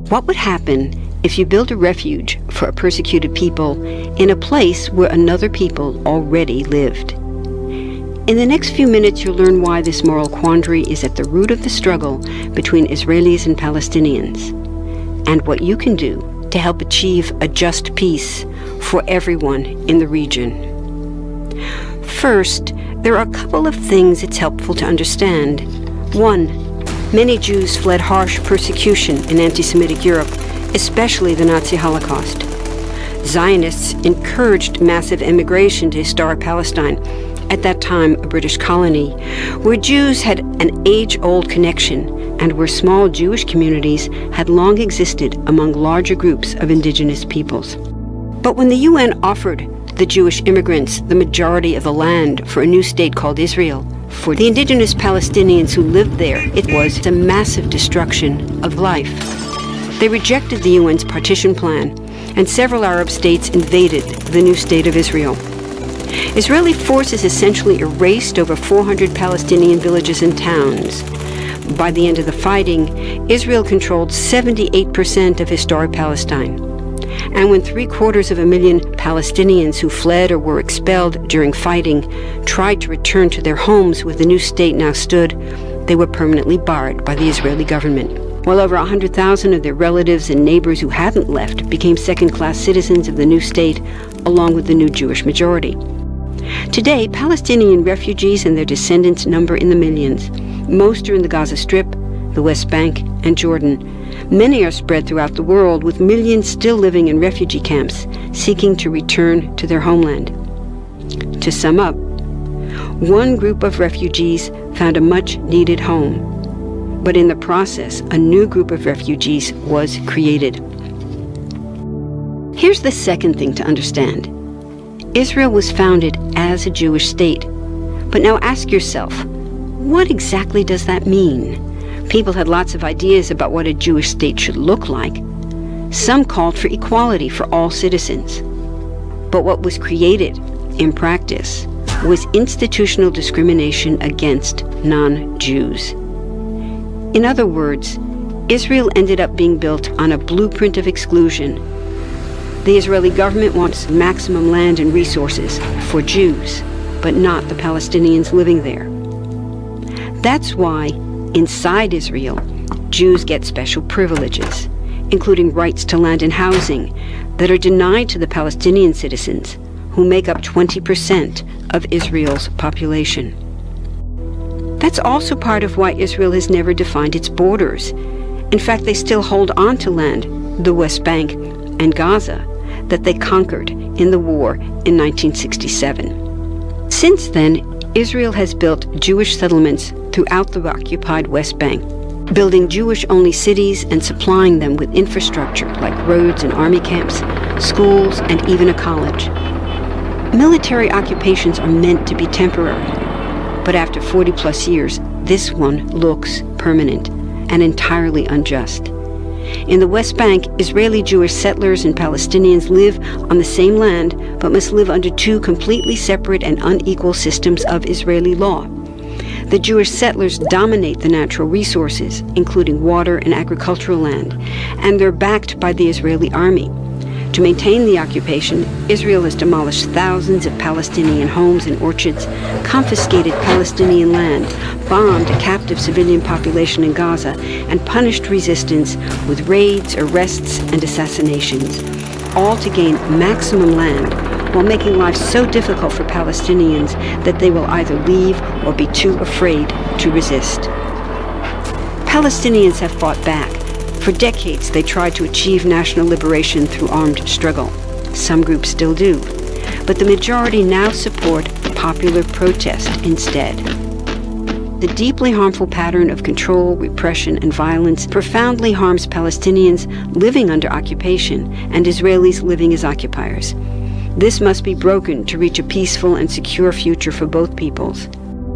What would happen if you built a refuge for a persecuted people in a place where another people already lived? In the next few minutes, you'll learn why this moral quandary is at the root of the struggle between Israelis and Palestinians, and what you can do to help achieve a just peace for everyone in the region. First, there are a couple of things it's helpful to understand. One, many Jews fled harsh persecution in anti-Semitic Europe, especially the Nazi Holocaust. Zionists encouraged massive immigration to historic Palestine, at that time a British colony, where Jews had an age-old connection and where small Jewish communities had long existed among larger groups of indigenous peoples. But when the UN offered the Jewish immigrants the majority of the land for a new state called Israel, for the indigenous Palestinians who lived there, it was a massive destruction of life. They rejected the UN's partition plan, and several Arab states invaded the new state of Israel. Israeli forces essentially erased over 400 Palestinian villages and towns. By the end of the fighting, Israel controlled 78% of historic Palestine. And when 750,000 Palestinians who fled or were expelled during fighting tried to return to their homes where the new state now stood, they were permanently barred by the Israeli government. While over 100,000 of their relatives and neighbors who hadn't left became second-class citizens of the new state, along with the new Jewish majority. Today, Palestinian refugees and their descendants number in the millions. Most are in the Gaza Strip, the West Bank, and Jordan. Many are spread throughout the world, with millions still living in refugee camps, seeking to return to their homeland. To sum up, one group of refugees found a much-needed home. But in the process, a new group of refugees was created. Here's the second thing to understand. Israel was founded as a Jewish state. But now ask yourself, what exactly does that mean? People had lots of ideas about what a Jewish state should look like. Some called for equality for all citizens. But what was created, in practice, was institutional discrimination against non-Jews. In other words, Israel ended up being built on a blueprint of exclusion. The Israeli government wants maximum land and resources for Jews, but not the Palestinians living there. That's why, inside Israel, Jews get special privileges, including rights to land and housing, that are denied to the Palestinian citizens, who make up 20% of Israel's population. That's also part of why Israel has never defined its borders. In fact, they still hold on to land, the West Bank and Gaza, that they conquered in the war in 1967. Since then, Israel has built Jewish settlements throughout the occupied West Bank, building Jewish-only cities and supplying them with infrastructure like roads and army camps, schools, and even a college. Military occupations are meant to be temporary, but after 40-plus years, this one looks permanent and entirely unjust. In the West Bank, Israeli Jewish settlers and Palestinians live on the same land, but must live under two completely separate and unequal systems of Israeli law. The Jewish settlers dominate the natural resources, including water and agricultural land, and they're backed by the Israeli army. To maintain the occupation, Israel has demolished thousands of Palestinian homes and orchards, confiscated Palestinian land, bombed a captive civilian population in Gaza, and punished resistance with raids, arrests, and assassinations, all to gain maximum land, while making life so difficult for Palestinians that they will either leave or be too afraid to resist. Palestinians have fought back. For decades, they tried to achieve national liberation through armed struggle. Some groups still do. But the majority now support popular protest instead. The deeply harmful pattern of control, repression, and violence profoundly harms Palestinians living under occupation and Israelis living as occupiers. This must be broken to reach a peaceful and secure future for both peoples.